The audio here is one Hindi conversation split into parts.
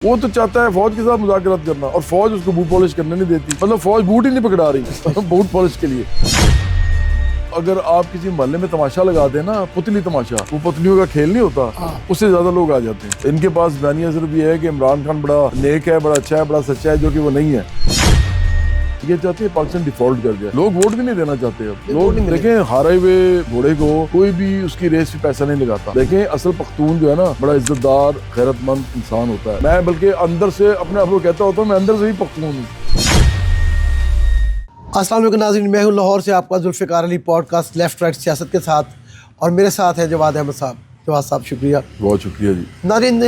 वो तो चाहता है फौज के साथ मुज़ाकरात करना और फौज उसको बूट पॉलिश करने नहीं देती। मतलब फौज बूट ही नहीं पकड़ा रही बूट पॉलिश के लिए। अगर आप किसी मोहल्ले में तमाशा लगा दें ना, पुतली तमाशा, वो पुतलियों का खेल नहीं होता, उससे ज्यादा लोग आ जाते हैं। इनके पास बयानिया सिर्फ ये है कि इमरान खान बड़ा नेक है, बड़ा अच्छा है, बड़ा सच्चा है, जो कि वो नहीं है। ये चाहते हैं पाकिस्तान डिफॉल्ट कर जाए। लोग वोट भी नहीं देना चाहते। अब लोग देखें, हारे हुए घोड़े को कोई भी उसकी रेस पे पैसा नहीं लगाता। देखें, असल पख्तून जो है ना, बड़ा इज्जतदार गैरतमंद इंसान होता है। मैं बल्कि अंदर से अपने आप को कहता होता हूँ, मैं अंदर से ही पख्तून हूँ। अस्सलाम वालेकुम नाज़रीन, मैं हूँ लाहौर से आपका Zulfiqar Ali podcast left right सियासत के साथ, और मेरे साथ है जवाद अहमद साहब। जवाद साहब शुक्रिया। बहुत शुक्रिया जी। नाज़रीन,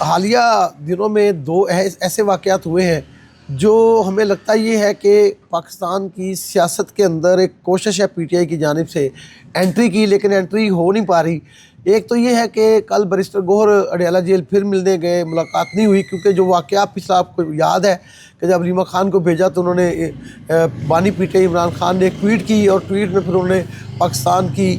हालिया दिनों में दो ऐसे वाक़यात हुए हैं जो हमें लगता ये है कि पाकिस्तान की सियासत के अंदर एक कोशिश है PTI की जानिब से एंट्री की, लेकिन एंट्री हो नहीं पा रही। एक तो ये है कि कल बैरिस्टर गौहर अडयाला जेल फिर मिलने गए, मुलाकात नहीं हुई, क्योंकि जो वाक़या पिछला आपको याद है कि जब रीमा खान को भेजा तो उन्होंने बानी PTI इमरान खान ने एक ट्वीट की, और ट्वीट में फिर उन्होंने पाकिस्तान की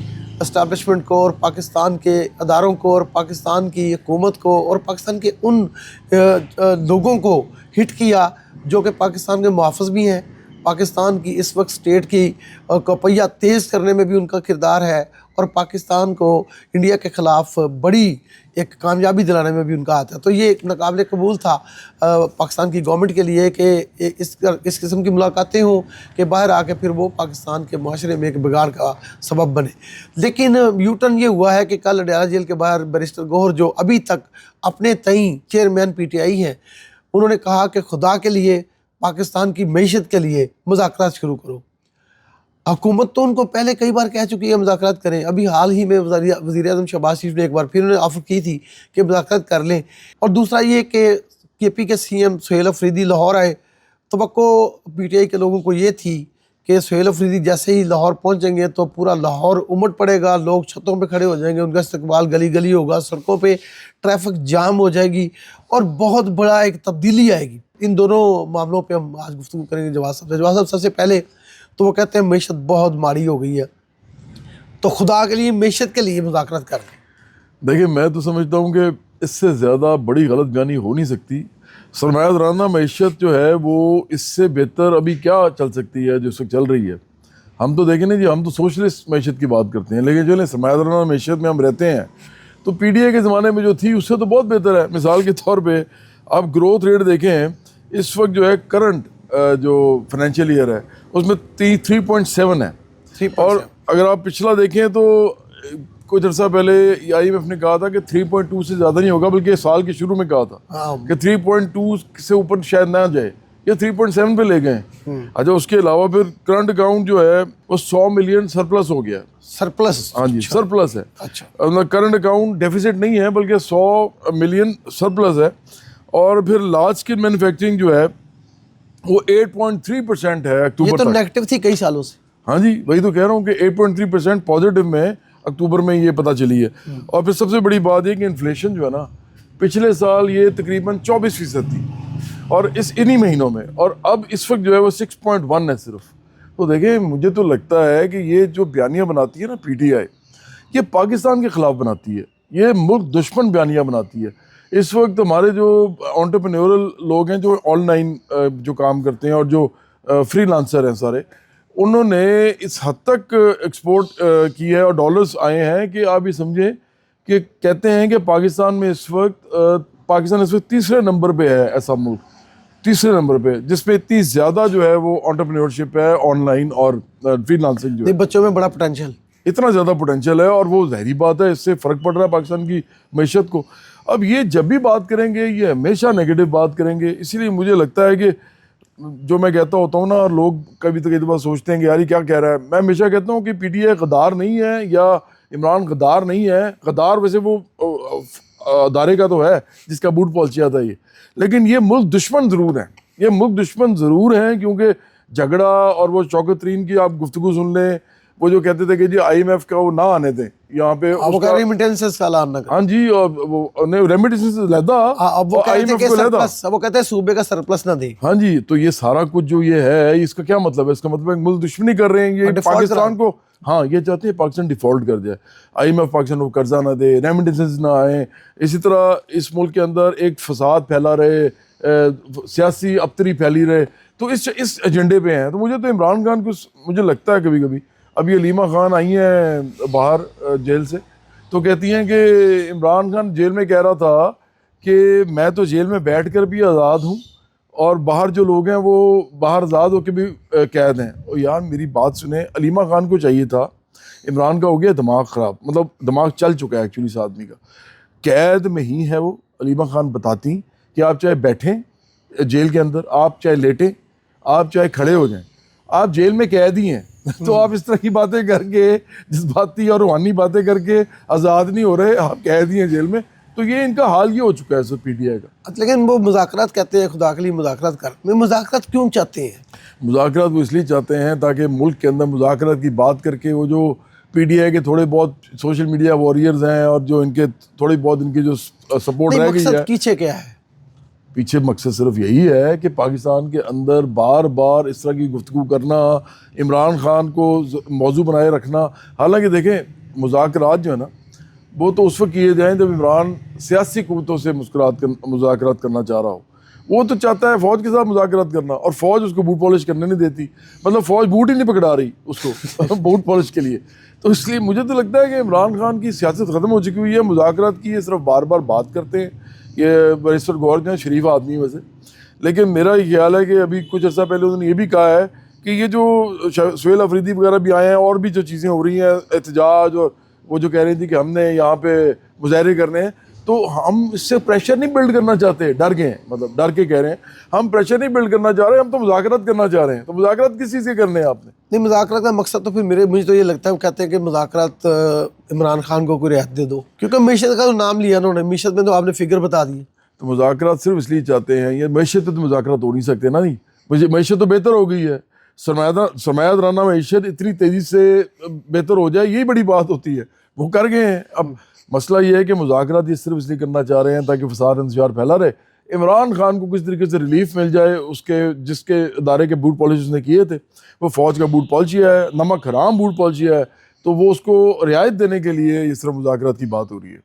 इस्टेब्लिशमेंट को और पाकिस्तान के अदारों को और पाकिस्तान की हुकूमत को और पाकिस्तान के उन लोगों को हिट किया जो कि पाकिस्तान के मुहाफ़िज़ भी हैं। पाकिस्तान की इस वक्त स्टेट की को पहिया तेज़ करने में भी उनका किरदार है, और पाकिस्तान को इंडिया के ख़िलाफ़ बड़ी एक कामयाबी दिलाने में भी उनका हाथ है। तो ये एक नाकाबिल कबूल था पाकिस्तान की गवर्नमेंट के लिए कि इस किस्म की मुलाकातें हों कि बाहर आके फिर वो पाकिस्तान के माशरे में एक बिगाड़ का सबब बने। लेकिन यू टर्न ये हुआ है कि कल अडयाला जेल के बाहर बैरिस्टर गौहर, जो अभी तक अपने तई चेयरमैन PTI हैं, उन्होंने कहा कि खुदा के लिए पाकिस्तान की मईशत के लिए मुज़ाकरात शुरू करो। हुकूमत तो उनको पहले कई बार कह चुकी है मुज़ाकरात करें। अभी हाल ही में वज़ीर-ए-आज़म शहबाज शरीफ ने एक बार फिर उन्हें ऑफ़र की थी कि मुज़ाकरात कर लें। और दूसरा ये कि KP के CM सुहेल अफरीदी लाहौर आए। तवक्को PTI के लोगों को ये थी कि सुहेल अफरीदी जैसे ही लाहौर पहुँचेंगे तो पूरा लाहौर उमड़ पड़ेगा, लोग छतों पे खड़े हो जाएंगे, उनका इस्तकबाल गली गली होगा, सड़कों पे ट्रैफिक जाम हो जाएगी और बहुत बड़ा एक तब्दीली आएगी। इन दोनों मामलों पे हम आज गुफ्तगू करेंगे जवाद साहब से। जवाद साहब, सबसे पहले तो वो कहते हैं मईशत बहुत माड़ी हो गई है, तो खुदा के लिए मईशत के लिए मुज़ाकरात कर लें। देखिए, मैं तो समझता हूँ कि इससे ज़्यादा बड़ी गलत बयानी हो नहीं सकती। सरमायादाराना मईशत जो है वो इससे बेहतर अभी क्या चल सकती है जो इस वक्त चल रही है। हम तो देखें ना जी, हम तो सोशलिस्ट मईशत की बात करते हैं, लेकिन जो सरमायादाराना मईशत में हम रहते हैं तो PTI के ज़माने में जो थी उससे तो बहुत बेहतर है। मिसाल के तौर पे आप ग्रोथ रेट देखें, इस वक्त जो है करंट जो फाइनेंशियल ईयर है उसमें 3.7 है। और अगर आप पिछला देखें तो कुछ अर्सा पहले IMF ने कहा था कि 3.2 से ज़्यादा नहीं होगा, बल्कि साल के शुरू में कहा था कि 3.2 से ऊपर शायद ना जाए, ये 3.7 पे ले गए। अच्छा, उसके अलावा फिर करंट अकाउंट जो है वो 100 मिलियन सरप्लस हो गया। सरप्लस? हाँ जी, सरप्लस है। अच्छा, मतलब करंट अकाउंट डेफिसिट नहीं है, बल्कि 100 मिलियन सरप्लस है। और फिर लार्ज स्केल मैन्युफैक्चरिंग जो है वो 8.3% है अक्टूबर ये तो तक। नेगेटिव थी कई सालों से। हाँ जी, वही तो कह रहा हूँ कि 8.3% पॉजिटिव में अक्टूबर में ये पता चली है। और फिर सबसे बड़ी बात ये कि इन्फ्लेशन जो है ना, पिछले साल ये तकरीबन 24% थी, और इन्हीं महीनों में, और अब इस वक्त जो है वो 6.1 है सिर्फ। तो देखें, मुझे तो लगता है कि ये जो बयानियाँ बनाती है ना PTI, ये पाकिस्तान के ख़िलाफ़ बनाती है, ये मुल्क दुश्मन बयानियाँ बनाती है। इस वक्त हमारे जो एंटरप्रेन्योरल लोग हैं, जो ऑनलाइन जो काम करते हैं और जो फ्रीलांसर हैं सारे, उन्होंने इस हद तक एक्सपोर्ट की है और डॉलर्स आए हैं कि आप ये समझें कि कहते हैं कि पाकिस्तान इस वक्त तीसरे नंबर पे है, ऐसा मुल्क तीसरे नंबर पे जिसपे इतनी ज़्यादा जो है वो एंटरप्रेन्योरशिप है ऑनलाइन और फ्रीलांसिंग जो है। बच्चों में बड़ा पोटेंशियल, इतना ज़्यादा पोटेंशियल है, और वो ज़ाहिरी बात है इससे फ़र्क पड़ रहा है पाकिस्तान की मईशत को। अब ये जब भी बात करेंगे ये हमेशा नेगेटिव बात करेंगे। इसीलिए मुझे लगता है कि जो मैं कहता होता हूँ ना, लोग कभी तो कई दफ़ा सोचते हैं कि यार ये क्या कह रहा है। मैं हमेशा कहता हूँ कि PTI गद्दार नहीं है या इमरान गद्दार नहीं है। गद्दार वैसे वो अदारे का तो है जिसका बूट पॉलिशिया था ये, लेकिन ये मुल्क दुश्मन ज़रूर है। ये मुल्क दुश्मन ज़रूर हैं, क्योंकि झगड़ा और वो शौकत तरीन की आप गुफ्तगू सुन लें, वो जो कहते थे कि जी IMF का वो ना आने दें यहाँ पे अब वो कह रहे रेमिटेंसेस का ऐलान ना करें। हाँ जी, और वो नहीं रेमिटेंसेस लहदा अब वो और कहते हैं IMF कि को लहदा। सरप्लस, अब वो कहते हैं सूबे का सरप्लस ना दे। हाँ जी, तो ये सारा कुछ जो ये है इसका क्या मतलब है? इसका मतलब है मुल्क दुश्मनी कर रहे हैं ये default पाकिस्तान को। हाँ, ये चाहते हैं पाकिस्तान डिफॉल्ट कर जाए, IMF पाकिस्तान को कर्जा ना दे, रेमिटेंसेस ना आए। इसी तरह इस मुल्क के अंदर एक फसाद फैला रहे, सियासी अबतरी फैली रहे, तो इस एजेंडे पे हैं। तो मुझे तो इमरान खान को मुझे लगता है कभी कभी, अभी अलीमा खान आई हैं बाहर जेल से, तो कहती हैं कि इमरान खान जेल में कह रहा था कि मैं तो जेल में बैठ कर भी आज़ाद हूँ और बाहर जो लोग हैं वो बाहर आज़ाद होकर भी कैद हैं। और यार मेरी बात सुने, अलीमा खान को चाहिए था, इमरान का हो गया दिमाग ख़राब, मतलब दिमाग चल चुका है एक्चुअली इस आदमी का, कैद में ही है वो। अलीमा खान बताती कि आप चाहे बैठें जेल के अंदर, आप चाहे लेटें, आप चाहे खड़े हो जाएं, आप जेल में कैद ही हैं। तो आप इस तरह की बातें करके, जज्बाती और रूहानी बातें करके आज़ाद नहीं हो रहे, आप कैद ही हैं जेल में। तो ये इनका हाल ये हो चुका है सब PTI का। लेकिन वो मुज़ाकरात कहते हैं, खुदा के लिए मुज़ाकरात कर, मैं मुज़ाकरात क्यों चाहते हैं? मुज़ाकरात वो इसलिए चाहते हैं ताकि मुल्क के अंदर मुज़ाकरात की बात करके वो जो PTI के थोड़े बहुत सोशल मीडिया वॉरियर्स हैं और जो इनके थोड़ी बहुत इनकी जो सपोर्ट रह गई है, पीछे क्या है? पीछे मकसद सिर्फ यही है कि पाकिस्तान के अंदर बार बार इस तरह की गुफ्तगू करना, इमरान खान को मौजू बनाए रखना। हालांकि देखें मुज़ाकरात जो है ना वो तो उस वक्त किए जाएँ जब इमरान सियासी कुव्वतों से मुज़ाकरात करना चाह रहा हो। वो तो चाहता है फ़ौज के साथ मुज़ाकरात करना और फ़ौज उसको बूट पॉलिश करने नहीं देती, मतलब फ़ौज बूट ही नहीं पकड़ा रही उसको बूट पॉलिश के लिए। तो इसलिए मुझे तो लगता है कि इमरान खान की सियासत ख़त्म हो चुकी हुई है, मुज़ाकरात की ये सिर्फ बार बार बात करते हैं। ये बैरिस्टर गौहर जो है शरीफ आदमी है वैसे, लेकिन मेरा ये ख्याल है कि अभी कुछ अर्सा पहले उन्होंने ये भी कहा है कि ये जो सुहेल अफरीदी वगैरह भी आए हैं और भी जो चीज़ें हो रही हैं, एहतजाज, और वो जो कह रही थी कि हमने यहाँ पे मुजाहरे करने हैं, तो हम इससे प्रेशर नहीं बिल्ड करना चाहते, डर गए हैं, मतलब डर के कह रहे हैं हम प्रेशर नहीं बिल्ड करना चाह रहे, हम तो मुज़ाकरात करना चाह रहे हैं। तो मुज़ाकरात किस चीज़ से करने हैं आपने? नहीं, मुज़ाकरात का मकसद तो फिर मुझे तो ये लगता है, वो कहते हैं कि मुज़ाकरात इमरान खान को कोई रियायत दे दो, क्योंकि मीशत का तो नाम लिया उन्होंने, मीशत में तो आपने फिगर बता दी। तो मुज़ाकरात सिर्फ इसलिए चाहते हैं, ये मैशत तो मुज़ाकरात हो नहीं सकते ना। नहीं, मुझे मैशत तो बेहतर हो गई है, सरमायादाराना मैशत इतनी तेज़ी से बेहतर हो जाए, यही बड़ी बात होती है, वो कर गए हैं। अब मसला ये है कि मुज़ाकरात ये सिर्फ इसलिए करना चाह रहे हैं ताकि फसाद इंतशार फैला रहे, इमरान खान को किस तरीके से रिलीफ मिल जाए, उसके जिसके इदारे के बूट पॉलिश उसने किए थे, वो फ़ौज का बूट पॉलिशिया है, नमक हराम बूट पॉलिशिया है, तो वो उसको रियायत देने के लिए इस तरह मुज़ाकरात की बात हो रही है।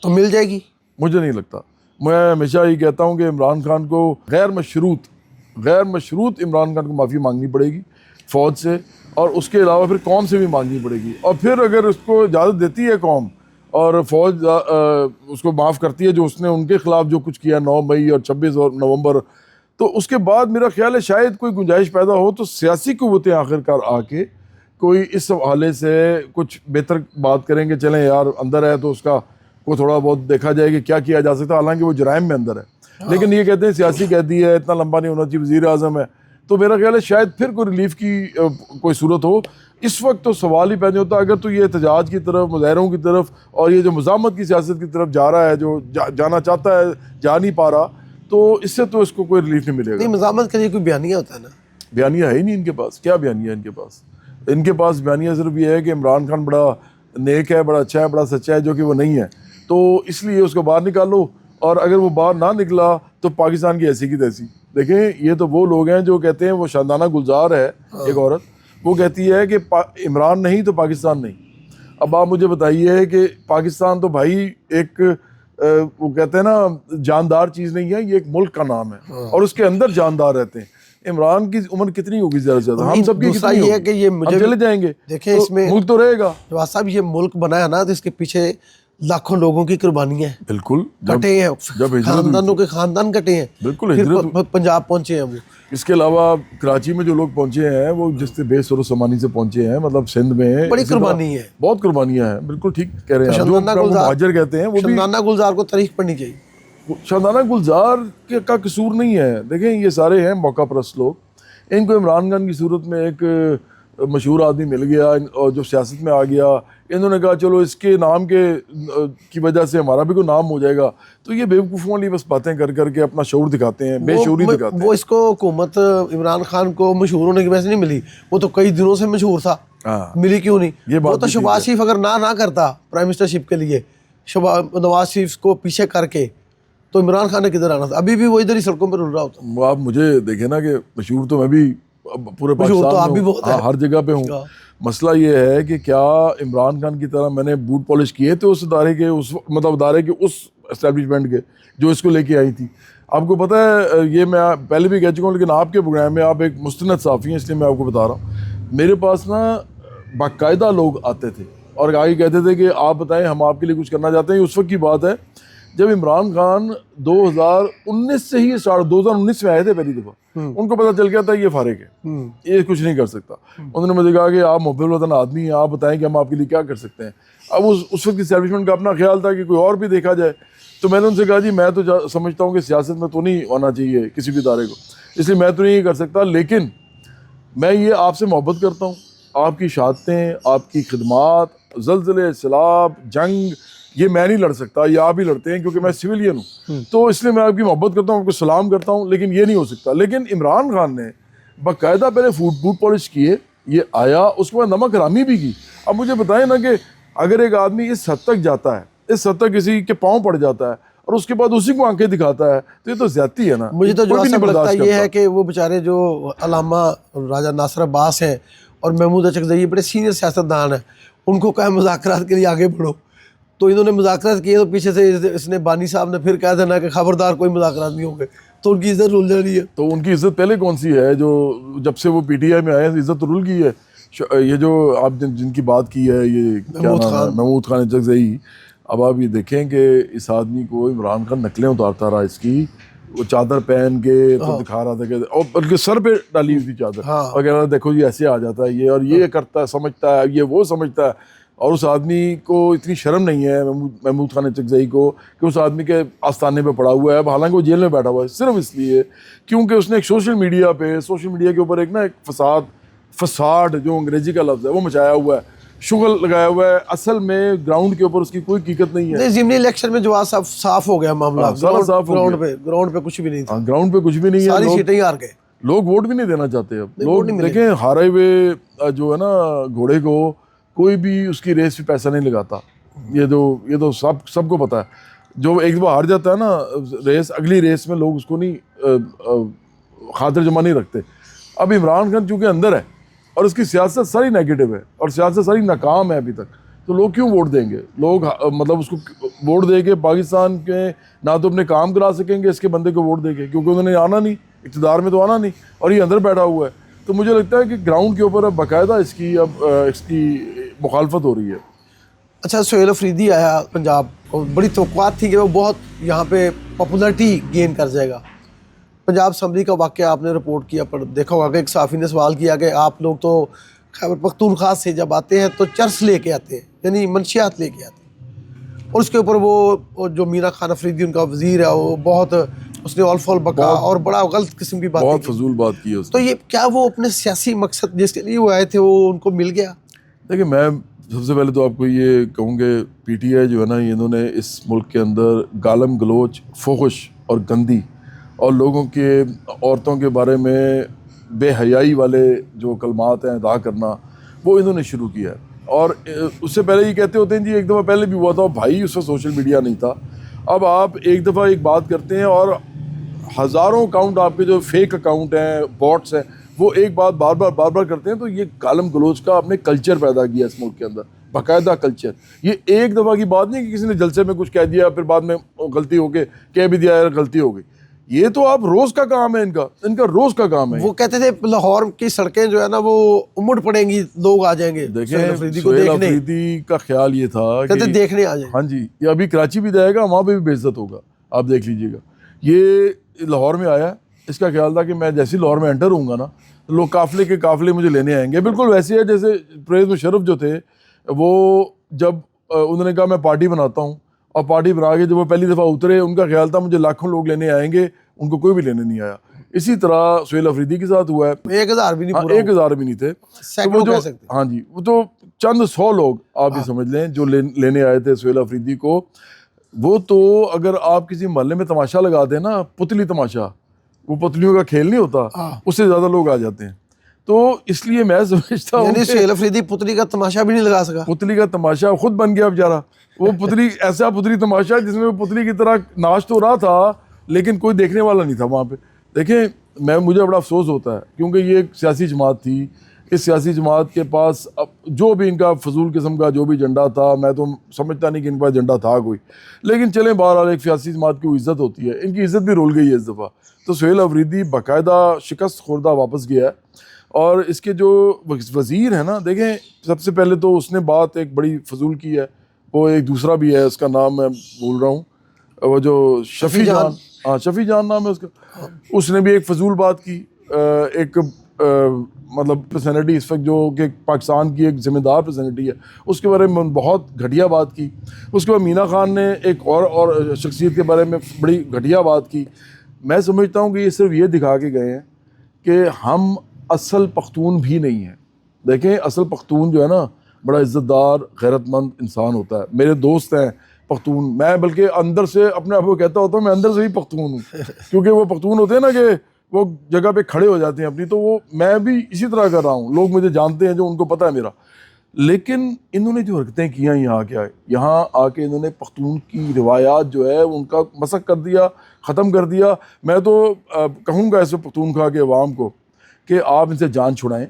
तो मिल जाएगी? मुझे नहीं लगता। मैं हमेशा ये कहता हूँ कि इमरान खान को गैर मशरूत इमरान खान को माफ़ी मांगनी पड़ेगी फ़ौज से, और उसके अलावा फिर कौम से भी मांगनी पड़ेगी। और फिर अगर उसको इजाज़त देती है कौम और फ़ौज उसको माफ़ करती है जो उसने उनके ख़िलाफ़ जो कुछ किया 9 मई और 26 नवंबर, तो उसके बाद मेरा ख्याल है शायद कोई गुंजाइश पैदा हो तो सियासी कुव्वतें आखिरकार आके कोई इस हवाले से कुछ बेहतर बात करेंगे। चलें यार, अंदर है तो उसका को थोड़ा बहुत देखा जाए कि क्या किया जा सकता है, हालांकि वो जराइम में अंदर है, लेकिन ये कहते हैं सियासी कैदी है, इतना लंबा नहीं होना चाहिए, वज़ीर आज़म है, तो मेरा ख्याल है शायद फिर कोई रिलीफ की कोई सूरत हो। इस वक्त तो सवाल ही पैदा होता है, अगर तो ये एहतजाज की तरफ, मुजाहरों की तरफ और ये जो मुज़ाहमत की सियासत की तरफ जा रहा है, जो जाना चाहता है जा नहीं पा रहा, तो इससे तो इसको कोई रिलीफ नहीं मिलेगा। नहीं, मुज़ाहमत के लिए कोई बयानिया होता है ना? बयानिया है ही नहीं इनके पास। क्या बयानिया है इनके पास? इनके पास बयानिया सिर्फ ये है कि इमरान खान बड़ा नेक है, बड़ा अच्छा है, बड़ा सच्चा है, जो कि वो नहीं है, तो इसलिए उसको बाहर निकालो, और अगर वो बाहर ना निकला तो पाकिस्तान की ऐसी की तैसी। देखें, ये तो वो लोग हैं जो कहते हैं, वो शानदाना गुलजार है एक औरत, वो कहती है कि इमरान नहीं तो पाकिस्तान नहीं। अब आप मुझे बताइए कि पाकिस्तान तो भाई एक वो कहते हैं ना जानदार चीज़ नहीं है, ये एक मुल्क का नाम है और उसके अंदर जानदार रहते हैं। इमरान की उम्र कितनी होगी ज़्यादा से ज़्यादा? हम सबकी कितनी ये है कि ये मुझे चले जाएंगे, देखें, इसमें मुल्क तो रहेगा। जवाद साहब, ये मुल्क बना है ना, तो इसके पीछे लाखों लोगों की कुर्बानियां हैं। बिल्कुल, कटे हैं, खानदानों के खानदान कटे हैं, बिल्कुल, फिर पंजाब पहुंचे हैं वो। इसके अलावा कराची में जो लोग पहुंचे हैं वो जिससे बेसुरो समानी से पहुंचे हैं, मतलब सिंध में बड़ी कुर्बानी है, बहुत कुर्बानियां हैं। बिल्कुल ठीक कह रहे हैं, शमदाना मुहाजिर कहते हैं, वो भी शमदाना गुलजार को तारीफ पढ़नी चाहिए। शमदाना गुलजार का कसूर नहीं है। देखें, ये सारे हैं मौका परस्त लोग, इनको इमरान खान की सूरत में एक मशहूर आदमी मिल गया और जो सियासत में आ गया, इन्होंने कहा चलो इसके नाम के की वजह से हमारा भी कोई नाम हो जाएगा। तो ये बेवकूफ़ों वाली बस बातें कर करके अपना शऊर दिखाते हैं, बेशऊरी दिखाते हैं। वो इसको हुकूमत इमरान खान को मशहूर होने की वजह से नहीं मिली, वो तो कई दिनों से मशहूर था। हाँ, मिली क्यों नहीं? ये बात वो तो भी ठीक शहबाज है। शरीफ अगर ना करता प्राइम मिनिस्टरशिप के लिए, नवाज शरीफ को पीछे करके, तो इमरान खान ने किधर आना था? अभी भी वो इधर ही सड़कों पर रुल रहा होता। वो आप मुझे देखें ना कि मशहूर तो मैं भी पूरे मशहूर तो आप पाकिस्तान भी में बहुत हूँ, हैं। हर जगह पे हूँ। मसला ये है कि क्या इमरान खान की तरह मैंने बूट पॉलिश किए थे उस इदारे के, उस मतलब इदारे के उस एस्टेब्लिशमेंट के जो इसको लेके आई थी। आपको पता है, ये मैं पहले भी कह चुका हूँ, लेकिन आपके प्रोग्राम में आप एक मुस्तनद साफ़ी हैं इसलिए मैं आपको बता रहा हूँ। मेरे पास ना बाकायदा लोग आते थे और आगे कहते थे कि आप बताएं हम आपके लिए कुछ करना चाहते हैं। उस वक्त की बात है जब इमरान खान 2019 से ही 2019 में आए थे पहली दफ़ा। उनको पता चल गया था ये फारिग है, ये कुछ नहीं कर सकता। उन्होंने मुझे कहा कि आप मुहब्बत वतन आदमी हैं, आप बताएं कि हम आपके लिए क्या कर सकते हैं। अब उस वक्त एस्टैब्लिशमेंट का अपना ख्याल था कि कोई और भी देखा जाए। तो मैंने उनसे कहा जी मैं तो समझता हूँ कि सियासत में तो नहीं होना चाहिए किसी भी इदारे को, इसलिए मैं तो नहीं कर सकता, लेकिन मैं ये आपसे मोहब्बत करता हूँ। आपकी शहादतें, आपकी खिदमात, ज़ल्ज़ले, सैलाब, जंग, ये मैं नहीं लड़ सकता, ये आप ही लड़ते हैं क्योंकि मैं सिविलियन हूँ। तो इसलिए मैं आपकी मोहब्बत करता हूँ, आपको सलाम करता हूँ, लेकिन ये नहीं हो सकता। लेकिन इमरान खान ने बाकायदा पहले बूट पॉलिश किए, ये आया, उसके बाद नमक हरामी भी की। अब मुझे बताएं ना कि अगर एक आदमी इस हद तक जाता है, इस हद तक किसी के पाँव पड़ जाता है और उसके बाद उसी को आंखें दिखाता है, तो ये तो ज्यादती है ना। मुझे तो जो कोई भी ऐसा नहीं लगता बर्दाश्त है ये करता। है कि वो बेचारे जो अल्लामा राजा नासिर अब्बास हैं और महमूद अचकज़ई बड़े सीनियर सियासतदान हैं, उनको कहा मुज़ाकरात के लिए आगे बढ़ो, तो इन्होंने मुज़ाकरात किए, तो पीछे से इसने बानी साहब ने फिर कह देना कि खबरदार कोई मुज़ाकरात नहीं होंगे, तो उनकी इज्जत रुल जा रही है। तो उनकी इज्जत पहले कौन सी है? जो जब से वो पीटीआई में आए इज्जत तो रुल गई है। ये जो आप जिनकी बात की है, ये क्या नाम है, महमूद खान अचकज़ई। अब आप ये देखें कि इस आदमी को इमरान खान नकलें उतारता रहा इसकी, वो चादर पहन के तो दिखा रहा था कि, और बल्कि सर पे डाली हुई थी चादर, और कह रहा था देखो ये ऐसे आ जाता है ये, और ये करता है, समझता है, ये वो समझता है। और उस आदमी को इतनी शर्म नहीं है महमूद खान अचकज़ई को कि उस आदमी के आस्थाने पे पड़ा हुआ है, हालांकि वो जेल में बैठा हुआ है सिर्फ इसलिए क्योंकि उसने एक सोशल मीडिया के ऊपर एक ना एक फसाड जो अंग्रेजी का लफ्ज़ है वो मचाया हुआ है, शुगल लगाया हुआ है। असल में ग्राउंड के ऊपर उसकी कोई हकीकत नहीं है। ज़िमनी इलेक्शन में जो साफ हो गया मामला, सारा साफ हो गया। ग्राउंड पे कुछ भी नहीं था। ग्राउंड पे कुछ भी नहीं है, सारी सीटें ही हार गए, लोग वोट भी नहीं देना चाहते। अब वोट लोग नहीं मिलेगा। देखें हारे हुए जो है ना घोड़े को कोई भी उसकी रेस पे पैसा नहीं लगाता। ये तो सबको पता है। जो एक बार हार जाता है ना रेस, अगली रेस में लोग उसको नहीं खातिर जमा नहीं रखते। अब इमरान खान चूँकि अंदर है और उसकी सियासत सारी नेगेटिव है और सियासत सारी नाकाम है अभी तक, तो लोग क्यों वोट देंगे? लोग मतलब उसको वोट दे के पाकिस्तान के ना तो अपने काम करा सकेंगे इसके बंदे को वोट देके, क्योंकि उन्होंने आना नहीं, इक़्तिदार में तो आना नहीं, और ये अंदर बैठा हुआ है। तो मुझे लगता है कि ग्राउंड के ऊपर अब बाकायदा इसकी मुखालफत हो रही है। अच्छा, सोहेल अफरीदी आया पंजाब और बड़ी तवक्कुआत थी कि वो बहुत यहाँ पे पॉपुलरिटी गेन कर जाएगा। पंजाब असम्बली का वाक़या आपने रिपोर्ट किया, पर देखा होगा कि एक साफ़ी ने सवाल किया कि आप लोग तो खैबर पख्तूनख्वा से जब आते हैं तो चर्च लेके आते हैं, यानी मंशियात लेके आते हैं, और उसके ऊपर वो जो मीरा खान अफरीदी उनका वज़ीर है वो बहुत उसने ऑल फॉल बका और बड़ा गलत किस्म की बात, बहुत फजूल बात की है उसने। तो ये क्या वो अपने सियासी मकसद जिसके लिए वो आए थे वो उनको मिल गया? देखिए, मैं सबसे पहले तो आपको ये कहूँगे पीटीआई जो है ना, इन्होंने इस मुल्क के अंदर गालम गलोच, फोहश और गंदी और लोगों के औरतों के बारे में बेहयाई वाले जो कलमात हैं अदा करना, वो इन्होंने शुरू किया है। और उससे पहले ये कहते होते हैं जी एक दफ़ा पहले भी हुआ था भाई, उसमें सोशल मीडिया नहीं था। अब आप एक दफ़ा एक बात करते हैं और हज़ारों अकाउंट आपके जो फेक अकाउंट हैं, बॉट्स हैं, वो एक बात बार बार करते हैं। तो ये गालम गलोच का आपने कल्चर पैदा किया इस मुल्क के अंदर, बाकायदा कल्चर। ये एक दफ़ा की बात नहीं कि किसी ने जलसे में कुछ कह दिया फिर बाद में गलती हो के कह भी दिया यार गलती हो गई। ये तो आप रोज़ का काम है, इनका रोज़ का काम है। वो कहते थे लाहौर की सड़कें जो है ना वो उमड़ पड़ेंगी, लोग आ जाएंगे देखें, अफरीदी को देखने। अफरीदी का ख्याल ये था कहते कि देखने आ जाए। हाँ जी, ये अभी कराची भी जाएगा, वहाँ पे भी बेइज्जत होगा, आप देख लीजिएगा। ये लाहौर में आया, इसका ख्याल था कि मैं जैसे लाहौर में एंटर होऊंगा ना, लोग काफ़िले के काफ़िले मुझे लेने आएंगे। बिल्कुल वैसे है जैसे परवेज़ मुशर्रफ जो थे, वो जब उन्होंने कहा मैं पार्टी बनाता हूँ, और पार्टी बना के जब वो पहली दफ़ा उतरे, उनका ख्याल था मुझे लाखों लोग लेने आएंगे, उनको कोई भी लेने नहीं आया। इसी तरह सुहेल अफरीदी के साथ हुआ है। 1000 भी नहीं हाँ, पूरा 1000 भी नहीं थे। तो सैकड़ों वो जो कह सकते हैं। हाँ जी, वो तो चंद 100 लोग आप ये समझ लें जो लेने आए थे सुहेल अफरीदी को। वो तो अगर आप किसी मोहल्ले में तमाशा लगा दें ना, पुतली तमाशा, वो पुतलियों का खेल नहीं होता, उससे ज़्यादा लोग आ जाते हैं। तो इसलिए मैं समझता हूँ यानी कि सुहेल अफरीदी पुतली का तमाशा भी नहीं लगा सका। पुतली का तमाशा खुद बन गया बेचारा। वो पुतली ऐसा पुतली तमाशा जिसमें वो पुतली की तरह नाच तो रहा था लेकिन कोई देखने वाला नहीं था वहाँ पे। देखें, मुझे बड़ा अफसोस होता है क्योंकि ये एक सियासी जमात थी। इस सियासी जमात के पास अब जो भी इनका फजूल किस्म का जो भी झंडा था, मैं तो समझता नहीं कि इनके पास झंडा था कोई, लेकिन चलें बहरहाल एक सियासी जमात की इज़्ज़त होती है, इनकी इज़्ज़त भी रुल गई है इस दफ़ा। तो सुहेल अफरीदी बाकायदा शिकस्त खुर्दा वापस गया है। और इसके जो वज़ीर है ना, देखें सबसे पहले तो उसने बात एक बड़ी फजूल की है। वो एक दूसरा भी है, उसका नाम मैं भूल रहा हूँ, वो जो शफ़ी जान, हाँ शफ़ी जान नाम है उसका। उसने भी एक फजूल बात की। एक मतलब पर्सनैलिटी इस वक्त जो कि पाकिस्तान की एक ज़िम्मेदार पर्सनैलिटी है, उसके बारे में बहुत घटिया बात की। उसके बाद मीना खान ने एक और शख्सियत के बारे में बड़ी घटिया बात की। मैं समझता हूँ कि ये सिर्फ ये दिखा के गए हैं कि हम असल पख्तून भी नहीं है। देखें, असल पख्तून जो है ना बड़ा इज़्ज़तदार गैरतमंद इंसान होता है। मेरे दोस्त हैं पख्तून, मैं बल्कि अंदर से अपने आप को कहता होता हूँ मैं अंदर से ही पख्तून हूँ क्योंकि वो पख्तून होते हैं ना कि वो जगह पे खड़े हो जाते हैं अपनी, तो वो मैं भी इसी तरह कर रहा हूँ। लोग मुझे जानते हैं जो उनको पता है मेरा। लेकिन इन्होंने जो हरकतें की हैं यहाँ आके इन्होंने पख्तून की रिवायात जो है उनका मसक कर दिया, ख़त्म कर दिया। मैं तो कहूँगा ऐसे पख्तूनख्वा के अवाम को कि आप इनसे जान छुड़ाएं।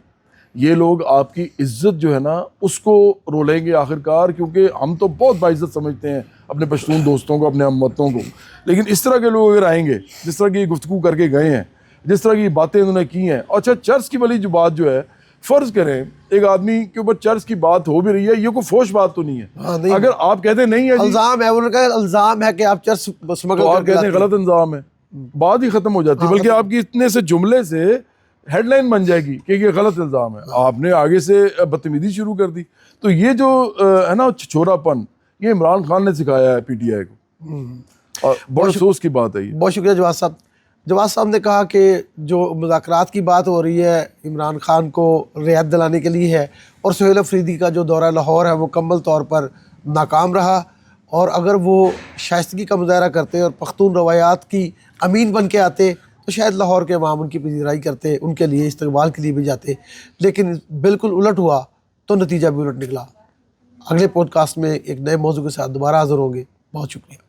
ये लोग आपकी इज़्ज़त जो है ना उसको रोलेंगे आखिरकार, क्योंकि हम तो बहुत बाइज़्ज़त समझते हैं अपने पश्तून दोस्तों को, अपने हमवतनों को। लेकिन इस तरह के लोग अगर आएंगे, जिस तरह की गुफ्तगू करके गए हैं, जिस तरह की बातें उन्होंने की हैं। अच्छा, चर्च की वाली जो बात जो है, फ़र्ज़ करें एक आदमी के ऊपर चर्च की बात हो भी रही है, ये कोई फोश बात तो नहीं है। हाँ, नहीं। अगर आप कहते नहीं है जी, इल्ज़ाम है, उन्होंने कहा इल्ज़ाम है कि आप चर्च स्मगल तो आप करके कहते हैं लाते हैं। गलत इंतजाम है, बात ही ख़त्म हो जाती है। बल्कि आपकी इतने से जुमले से हेडलाइन बन जाएगी कि ये गलत इल्ज़ाम है। आपने आगे से बदतमीज़ी शुरू कर दी। तो ये जो है ना छिछोरापन, ये इमरान खान ने सिखाया है पीटीआई को, और बड़ा अफसोस की बात है ये। बहुत शुक्रिया जवाद साहब। जवाद साहब ने कहा कि जो मुज़ाकरात की बात हो रही है इमरान खान को रियायत दिलाने के लिए है, और सुहेल अफरीदी का जो दौरा लाहौर है वो मुकम्मल तौर पर नाकाम रहा। और अगर वो शाइस्तगी का मुजाहरा करते और पख्तून रवायात की अमीन बन के आते तो शायद लाहौर के अवाम उनकी पजीराई करते, उनके लिए इस्तकबाल के लिए भी जाते। लेकिन बिल्कुल उलट हुआ तो नतीजा भी उलट निकला। अगले पॉडकास्ट में एक नए मौजू के साथ दोबारा हाज़िर होंगे। बहुत शुक्रिया।